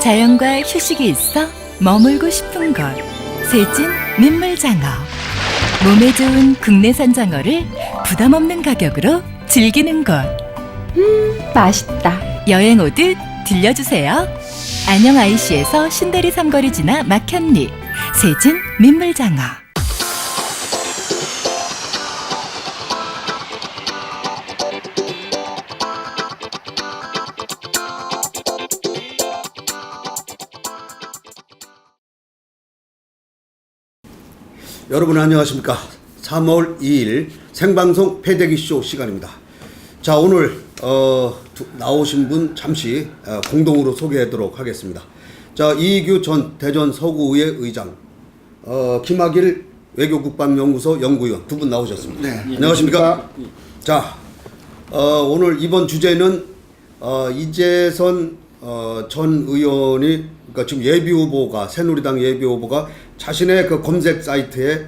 자연과 휴식이 있어 머물고 싶은 곳. 세진 민물장어. 몸에 좋은 국내산 장어를 부담 없는 가격으로 즐기는 곳. 맛있다. 여행 오듯 들려주세요. 안녕 IC에서 신대리 삼거리 지나 막현리. 세진 민물장어. 여러분 안녕하십니까. 3월 2일 생방송 패대기쇼 시간입니다. 자, 오늘 나오신 분 잠시 공동으로 소개하도록 하겠습니다. 자, 이익규 전 대전 서구의회 의장, 김학일 외교국방연구소 연구위원 두 분 나오셨습니다. 네. 안녕하십니까. 자, 오늘 이번 주제는 이재선 전 의원이, 그러니까 지금 예비후보가, 새누리당 예비후보가 자신의 그 검색 사이트에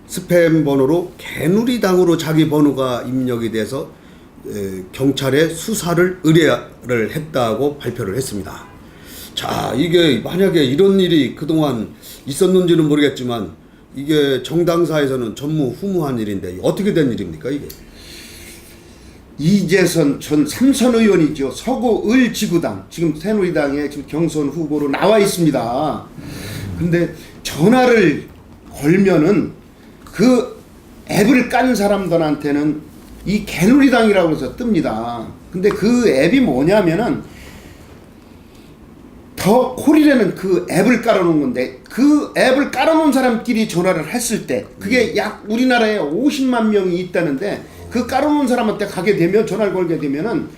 스팸 번호로 개누리당으로 자기 번호가 입력이 돼서 경찰에 수사를 의뢰를 했다고 발표를 했습니다. 자, 이게 만약에 이런 일이 그동안 있었는지는 모르겠지만 이게 정당사에서는 전무후무한 일인데 어떻게 된 일입니까 이게? 이재선 전 삼선 의원이죠. 서구 을지구당, 지금 새누리당의 지금 경선 후보로 나와 있습니다. 근데 전화를 걸면은 그 앱을 깐 사람들한테는 이 개누리당이라고 해서 뜹니다. 근데 그 앱이 뭐냐면은 더 콜이라는 그 앱을 깔아놓은 건데, 그 앱을 깔아놓은 사람끼리 전화를 했을 때 그게 약 우리나라에 50만 명이 있다는데, 그 깔아놓은 사람한테 가게 되면, 전화를 걸게 되면은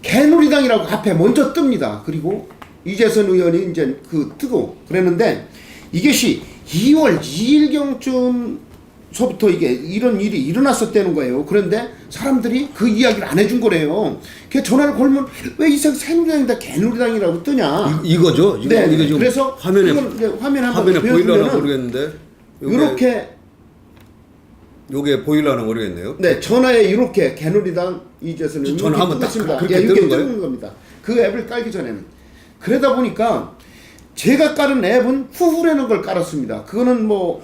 개누리당이라고 앞에 먼저 뜹니다. 그리고 이재선 의원이 이제 뜨고 그랬는데, 이것이 2월 2일경쯤서부터 이게 이런 일이 일어났었다는 거예요. 그런데 사람들이 그 이야기를 안 해준 거래요. 걔 전화를 걸면 왜 이 새누리당이다 개누리당이라고 뜨냐? 이거죠? 네. 이거 지금 그래서 화면에 화면에 보이려나 모르겠는데 이렇게 요게 보이려나 모르겠네요. 네, 전화에 이렇게 개누리당 이재선 의원이 전화 한번 딱 있습니다. 그렇게 이게 뜨는 거예요? 뜨는 겁니다. 그 앱을 깔기 전에는. 그러다 보니까 제가 깔은 앱은 후후라는 걸 깔았습니다. 그거는 뭐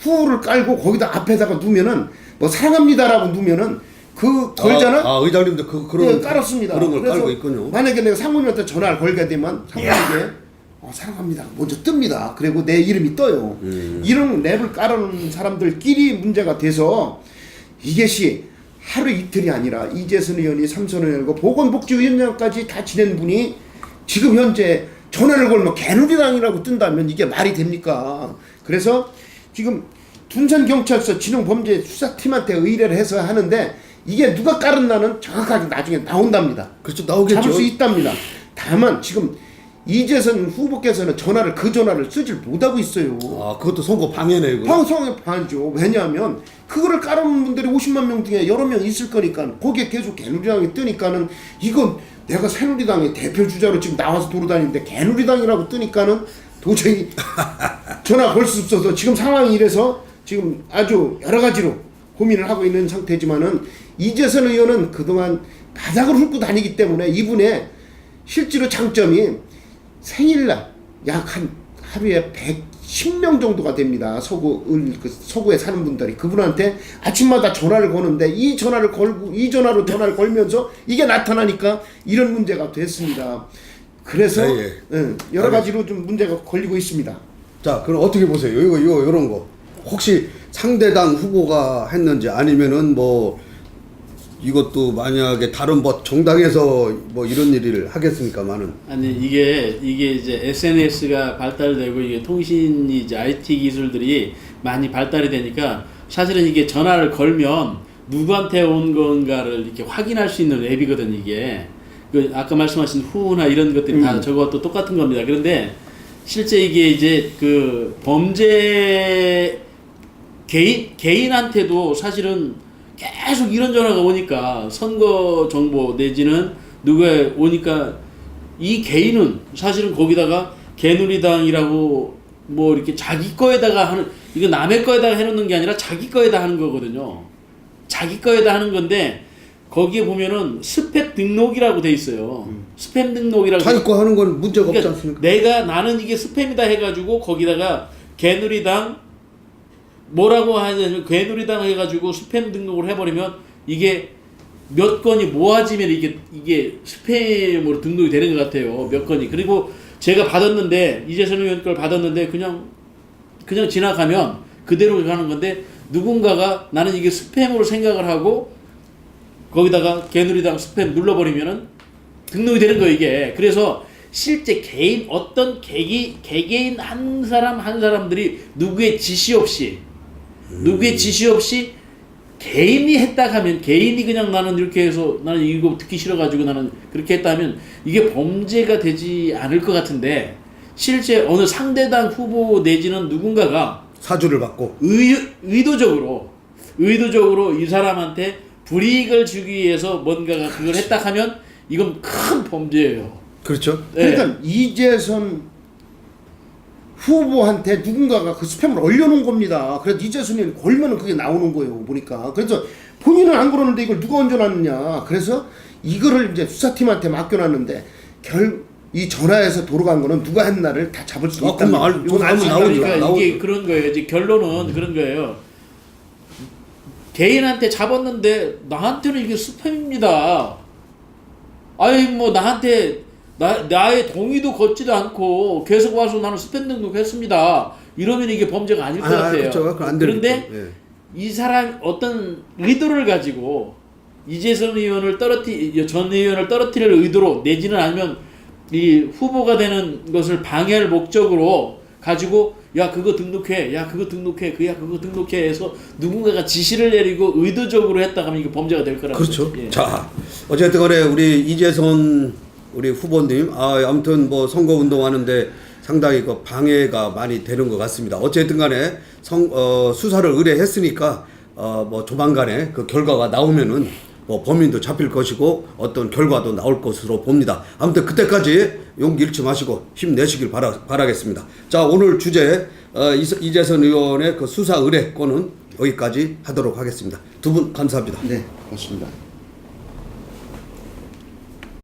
후후를 깔고 거기다 앞에다가 누면은 뭐 사랑합니다라고 누면은 그 걸잖아. 의장님도 그런 네, 깔았습니다. 그런 걸 그래서 깔고 있군요. 만약에 내가 상무님한테 전화를 걸게 되면 상무님께 사랑합니다 먼저 뜹니다. 그리고 내 이름이 떠요. 이런 랩을 깔아놓은 사람들끼리 문제가 돼서 이것이 하루 이틀이 아니라 이재선 의원이 삼선 의원이고 보건복지위원장까지 다 지낸 분이 지금 현재 전화를 걸면 개누리당이라고 뜬다면 이게 말이 됩니까? 그래서 지금 둔산경찰서 진흥범죄수사팀한테 의뢰를 해서 하는데, 이게 누가 깔았나는 정확하게 나중에 나온답니다. 그렇죠, 나오겠죠. 잡을 수 있답니다. 다만 지금 이재선 후보께서는 그 전화를 쓰질 못하고 있어요. 아, 그것도 선거 방해네 이거. 방송에 반죠. 왜냐하면 그거를 깔아놓은 분들이 50만 명 중에 여러 명 있을 거니까 거기에 계속 개누리당이 뜨니까는, 이건 내가 새누리당의 대표 주자로 지금 나와서 돌아다니는데 개누리당이라고 뜨니까는 도저히 전화 걸 수 없어서 지금 상황이 이래서 지금 아주 여러 가지로 고민을 하고 있는 상태지만은, 이재선 의원은 그동안 바닥을 훑고 다니기 때문에 이분의 실제로 장점이 생일날 약 하루에 110명 정도가 됩니다. 서구에 사는 분들이 그분한테 아침마다 전화를 거는데, 이 전화로 전화를 걸면서 이게 나타나니까 이런 문제가 됐습니다. 그래서 여러 가지로 좀 문제가 걸리고 있습니다. 자, 그럼 어떻게 보세요? 이거 이런 거 혹시 상대당 후보가 했는지, 아니면은 뭐 이것도 만약에 다른 정당에서 뭐 이런 일을 하겠습니까만은. 아니, 이게 이제 SNS가 발달되고 이게 통신이 이제 IT 기술들이 많이 발달이 되니까, 사실은 이게 전화를 걸면 누구한테 온 건가를 이렇게 확인할 수 있는 앱이거든. 이게 그 아까 말씀하신 후나 이런 것들이 다 저것도 똑같은 겁니다. 그런데 실제 이게 이제 그 범죄 개인한테도 사실은 계속 이런 전화가 오니까, 선거 정보 내지는 누가 오니까 이 개인은 사실은 거기다가 개누리당이라고 뭐 이렇게 자기 거에다가 하는, 이거 남의 거에다가 해놓는 게 아니라 자기 거에다 하는 거거든요. 자기 거에다 하는 건데, 거기에 보면은 스팸 등록이라고 돼 있어요. 스팸 등록이라고. 자기 거 하는 건 문제가 없지 그러니까 않습니까? 나는 이게 스팸이다 해가지고 거기다가 개누리당 뭐라고 하냐면 개누리당 해가지고 스팸 등록을 해버리면 이게 몇 건이 모아지면 이게 스팸으로 등록이 되는 것 같아요. 몇 건이. 그리고 제가 받았는데 이재선 의원 걸 받았는데 그냥 지나가면 그대로 가는 건데 누군가가 나는 이게 스팸으로 생각을 하고 거기다가 개누리당 스팸 눌러버리면은 등록이 되는 거예요 이게. 그래서 실제 개인 어떤 개개인 한 사람들이 누구의 지시 없이 개인이 했다 하면 개인이 그냥 나는 이렇게 해서 나는 이거 듣기 싫어가지고 나는 그렇게 했다 하면 이게 범죄가 되지 않을 것 같은데 실제 어느 상대당 후보 내지는 누군가가 사주를 받고 의도적으로 이 사람한테 불이익을 주기 위해서 뭔가가 그걸 했다 하면 이건 큰 범죄예요. 그렇죠. 네. 그러니까 이재선 후보한테 누군가가 그 스팸을 올려놓은 겁니다. 그래서 이재선이 걸면은 그게 나오는 거예요. 보니까. 그래서 본인은 안 그러는데 이걸 누가 얹어놨느냐. 그래서 이거를 이제 수사팀한테 맡겨놨는데 이 전화에서 돌아간 거는 누가 했나를 다 잡을 수 있다. 그럼 이건 알수 있다. 나오죠. 그러니까 이게 그런 거예요. 이제 결론은 그런 거예요. 개인한테 잡았는데 나한테는 이게 스팸입니다. 아니 뭐 나한테 나의 동의도 걷지도 않고 계속 와서 나는 스팸 등록했습니다. 이러면 이게 범죄가 아닐 것 같아요. 그렇죠. 그건 안 되는 그런데 거죠. 예. 이 사람 어떤 의도를 가지고 이재선 의원을 전 의원을 떨어뜨릴 의도로 내지는 아니면 이 후보가 되는 것을 방해할 목적으로 가지고 야 그거 등록해 해서 누군가가 지시를 내리고 의도적으로 했다 하면 이게 범죄가 될 거라고. 그렇죠. 예. 자, 어쨌든 간에 우리 이재선 우리 후보님 아무튼 뭐 선거 운동하는데 상당히 그 방해가 많이 되는 것 같습니다. 어쨌든 간에 수사를 의뢰했으니까 뭐 조만간에 그 결과가 나오면은 뭐 범인도 잡힐 것이고 어떤 결과도 나올 것으로 봅니다. 아무튼 그때까지 용기 잃지 마시고 힘내시길 바라겠습니다. 자, 오늘 주제 이재선 의원의 그 수사 의뢰 건은 여기까지 하도록 하겠습니다. 두 분 감사합니다. 네, 고맙습니다.